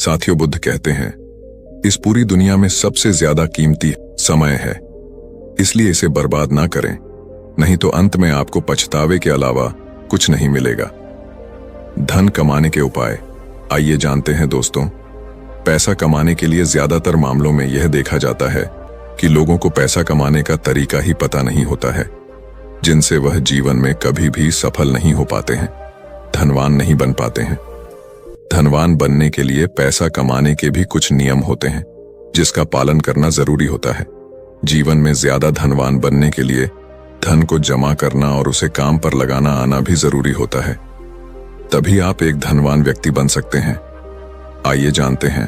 साथियों, बुद्ध कहते हैं, इस पूरी दुनिया में सबसे ज्यादा कीमती समय है, इसलिए इसे बर्बाद ना करें, नहीं तो अंत में आपको पछतावे के अलावा कुछ नहीं मिलेगा। धन कमाने के उपाय आइए जानते हैं दोस्तों। पैसा कमाने के लिए ज्यादातर मामलों में यह देखा जाता है कि लोगों को पैसा कमाने का तरीका ही पता नहीं होता है, जिनसे वह जीवन में कभी भी सफल नहीं हो पाते हैं, धनवान नहीं बन पाते हैं। धनवान बनने के लिए पैसा कमाने के भी कुछ नियम होते हैं, जिसका पालन करना जरूरी होता है। जीवन में ज्यादा धनवान बनने के लिए धन को जमा करना और उसे काम पर लगाना आना भी जरूरी होता है, तभी आप एक धनवान व्यक्ति बन सकते हैं। आइए जानते हैं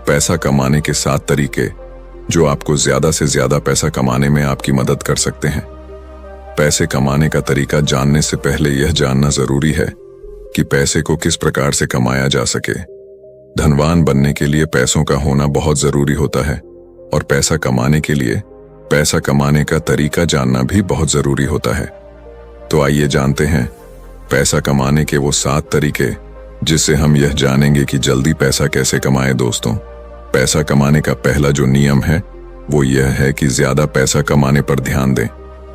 पैसा कमाने के 7 तरीके जो आपको ज्यादा से ज्यादा पैसा कमाने में आपकी मदद कर सकते हैं। पैसे कमाने का तरीका जानने से पहले यह जानना जरूरी है कि पैसे को किस प्रकार से कमाया जा सके। धनवान बनने के लिए पैसों का होना बहुत जरूरी होता है और पैसा कमाने के लिए पैसा कमाने का तरीका जानना भी बहुत जरूरी होता है। तो आइए जानते हैं पैसा कमाने के वो 7 तरीके, जिससे हम यह जानेंगे कि जल्दी पैसा कैसे कमाएं। दोस्तों, पैसा कमाने का पहला जो नियम है वो यह है कि ज्यादा पैसा कमाने पर ध्यान दें।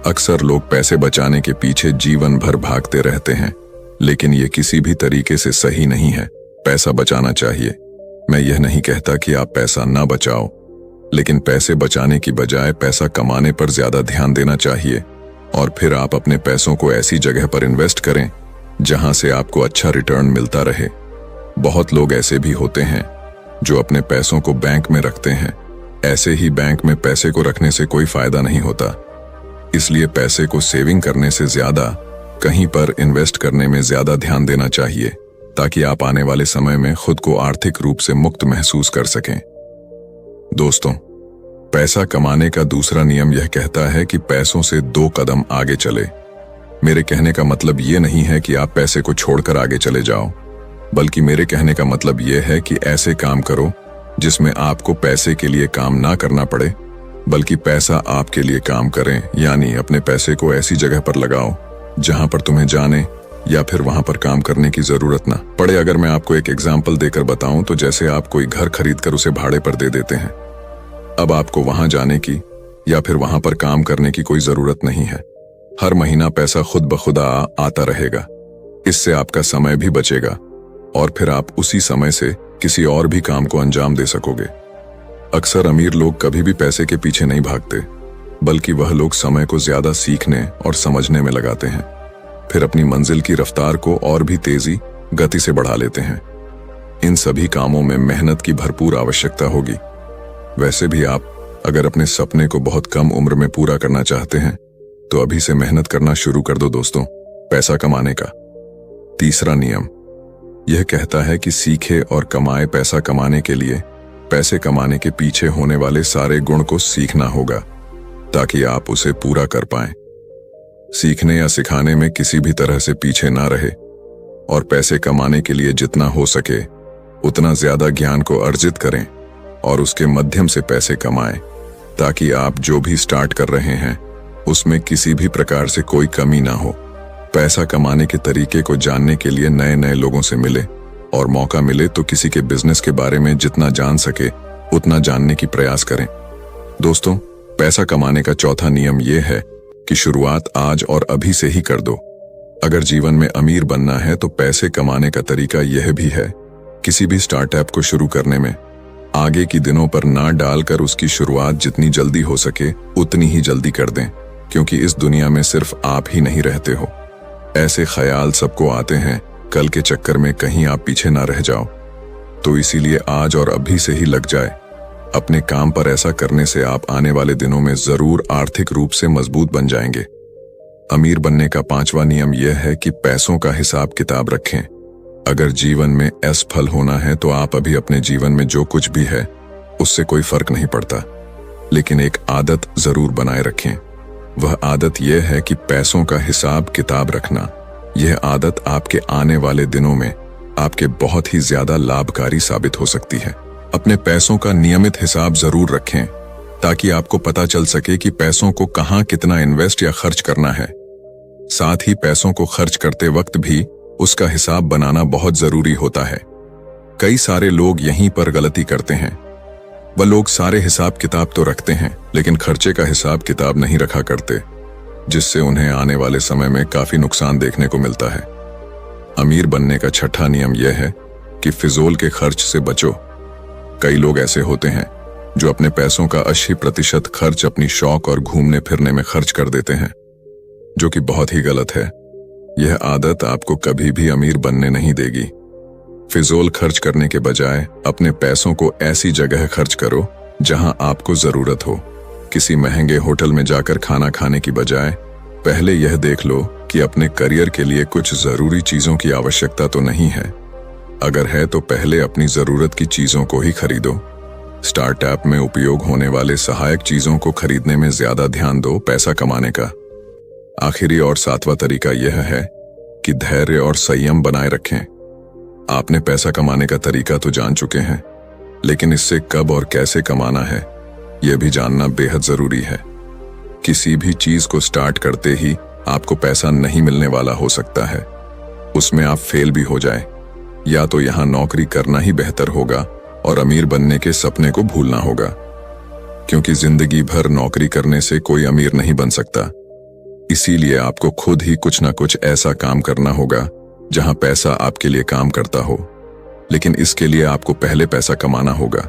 अक्सर लोग पैसे बचाने के पीछे जीवन भर भागते रहते हैं, लेकिन यह किसी भी तरीके से सही नहीं है। पैसा बचाना चाहिए। मैं यह नहीं कहता कि आप पैसा ना बचाओ, लेकिन पैसे बचाने की बजाय पैसा कमाने पर ज्यादा ध्यान देना चाहिए और फिर आप अपने पैसों को ऐसी जगह पर इन्वेस्ट करें जहां से आपको अच्छा रिटर्न मिलता रहे। बहुत लोग ऐसे भी होते हैं जो अपने पैसों को बैंक में रखते हैं। ऐसे ही बैंक में पैसे को रखने से कोई फायदा नहीं होता, इसलिए पैसे को सेविंग करने से ज्यादा कहीं पर इन्वेस्ट करने में ज्यादा ध्यान देना चाहिए, ताकि आप आने वाले समय में खुद को आर्थिक रूप से मुक्त महसूस कर सकें। दोस्तों, पैसा कमाने का दूसरा नियम यह कहता है कि पैसों से 2 कदम आगे चले। मेरे कहने का मतलब यह नहीं है कि आप पैसे को छोड़कर आगे चले जाओ, बल्कि मेरे कहने का मतलब यह है कि ऐसे काम करो जिसमें आपको पैसे के लिए काम ना करना पड़े, बल्कि पैसा आपके लिए काम करें। यानी अपने पैसे को ऐसी जगह पर लगाओ जहां पर तुम्हें जाने या फिर वहां पर काम करने की जरूरत ना पड़े। अगर मैं आपको एक एग्जाम्पल देकर बताऊं तो जैसे आप कोई घर खरीदकर उसे भाड़े पर दे देते हैं। अब आपको वहां जाने की या फिर वहां पर काम करने की कोई जरूरत नहीं है। हर महीना पैसा खुद ब खुद आता रहेगा। इससे आपका समय भी बचेगा और फिर आप उसी समय से किसी और भी काम को अंजाम दे सकोगे। अक्सर अमीर लोग कभी भी पैसे के पीछे नहीं भागते, बल्कि वह लोग समय को ज्यादा सीखने और समझने में लगाते हैं, फिर अपनी मंजिल की रफ्तार को और भी तेजी गति से बढ़ा लेते हैं। इन सभी कामों में मेहनत की भरपूर आवश्यकता होगी। वैसे भी आप अगर अपने सपने को बहुत कम उम्र में पूरा करना चाहते हैं तो अभी से मेहनत करना शुरू कर दो। दोस्तों, पैसा कमाने का तीसरा नियम यह कहता है कि सीखे और कमाए। पैसा कमाने के लिए पैसे कमाने के पीछे होने वाले सारे गुण को सीखना होगा, ताकि आप उसे पूरा कर पाएं। सीखने या सिखाने में किसी भी तरह से पीछे ना रहे और पैसे कमाने के लिए जितना हो सके उतना ज्यादा ज्ञान को अर्जित करें और उसके माध्यम से पैसे कमाएं, ताकि आप जो भी स्टार्ट कर रहे हैं उसमें किसी भी प्रकार से कोई कमी ना हो। पैसा कमाने के तरीके को जानने के लिए नए नए लोगों से मिले और मौका मिले तो किसी के बिजनेस के बारे में जितना जान सके उतना जानने की प्रयास करें। दोस्तों, पैसा कमाने का चौथा नियम यह है कि शुरुआत आज और अभी से ही कर दो। अगर जीवन में अमीर बनना है तो पैसे कमाने का तरीका यह भी है, किसी भी स्टार्टअप को शुरू करने में आगे की दिनों पर ना डालकर उसकी शुरुआत जितनी जल्दी हो सके उतनी ही जल्दी कर दें, क्योंकि इस दुनिया में सिर्फ आप ही नहीं रहते हो। ऐसे ख्याल सबको आते हैं, कल के चक्कर में कहीं आप पीछे ना रह जाओ। तो इसीलिए आज और अभी से ही लग जाए अपने काम पर। ऐसा करने से आप आने वाले दिनों में जरूर आर्थिक रूप से मजबूत बन जाएंगे। अमीर बनने का 5वां नियम यह है कि पैसों का हिसाब किताब रखें। अगर जीवन में असफल होना है तो आप अभी अपने जीवन में जो कुछ भी है उससे कोई फर्क नहीं पड़ता, लेकिन एक आदत जरूर बनाए रखें। वह आदत यह है कि पैसों का हिसाब किताब रखना। यह आदत आपके आने वाले दिनों में आपके बहुत ही ज्यादा लाभकारी साबित हो सकती है। अपने पैसों का नियमित हिसाब जरूर रखें, ताकि आपको पता चल सके कि पैसों को कहां कितना इन्वेस्ट या खर्च करना है। साथ ही पैसों को खर्च करते वक्त भी उसका हिसाब बनाना बहुत जरूरी होता है। कई सारे लोग यहीं पर गलती करते हैं। वह लोग सारे हिसाब किताब तो रखते हैं, लेकिन खर्चे का हिसाब किताब नहीं रखा करते, जिससे उन्हें आने वाले समय में काफी नुकसान देखने को मिलता है। अमीर बनने का छठा नियम यह है कि फिजूल के खर्च से बचो। कई लोग ऐसे होते हैं जो अपने पैसों का 80% खर्च अपनी शौक और घूमने फिरने में खर्च कर देते हैं, जो कि बहुत ही गलत है। यह आदत आपको कभी भी अमीर बनने नहीं देगी। फिजूल खर्च करने के बजाय अपने पैसों को ऐसी जगह खर्च करो जहां आपको जरूरत हो। किसी महंगे होटल में जाकर खाना खाने की बजाय पहले यह देख लो कि अपने करियर के लिए कुछ जरूरी चीजों की आवश्यकता तो नहीं है। अगर है तो पहले अपनी जरूरत की चीजों को ही खरीदो। स्टार्टअप में उपयोग होने वाले सहायक चीजों को खरीदने में ज्यादा ध्यान दो पैसा कमाने का। आखिरी और सातवां तरीका यह है कि धैर्य और संयम बनाए रखें। आपने पैसा कमाने का तरीका तो जान चुके हैं, लेकिन इससे कब और कैसे कमाना है यह भी जानना बेहद जरूरी है। किसी भी चीज को स्टार्ट करते ही आपको पैसा नहीं मिलने वाला हो सकता है। उसमें आप फेल भी हो जाए, या तो यहां नौकरी करना ही बेहतर होगा और अमीर बनने के सपने को भूलना होगा, क्योंकि जिंदगी भर नौकरी करने से कोई अमीर नहीं बन सकता। इसीलिए आपको खुद ही कुछ ना कुछ ऐसा काम करना होगा जहां पैसा आपके लिए काम करता हो। लेकिन इसके लिए आपको पहले पैसा कमाना होगा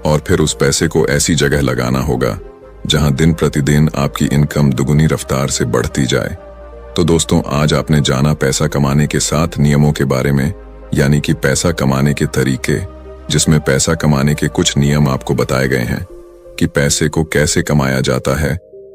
और फिर उस पैसे को ऐसी जगह लगाना होगा जहां दिन प्रतिदिन आपकी इनकम दुगुनी रफ्तार से बढ़ती जाए। तो दोस्तों, आज आपने जाना पैसा कमाने के 7 नियमों के बारे में, यानी कि पैसा कमाने के तरीके, जिसमें पैसा कमाने के कुछ नियम आपको बताए गए हैं कि पैसे को कैसे कमाया जाता है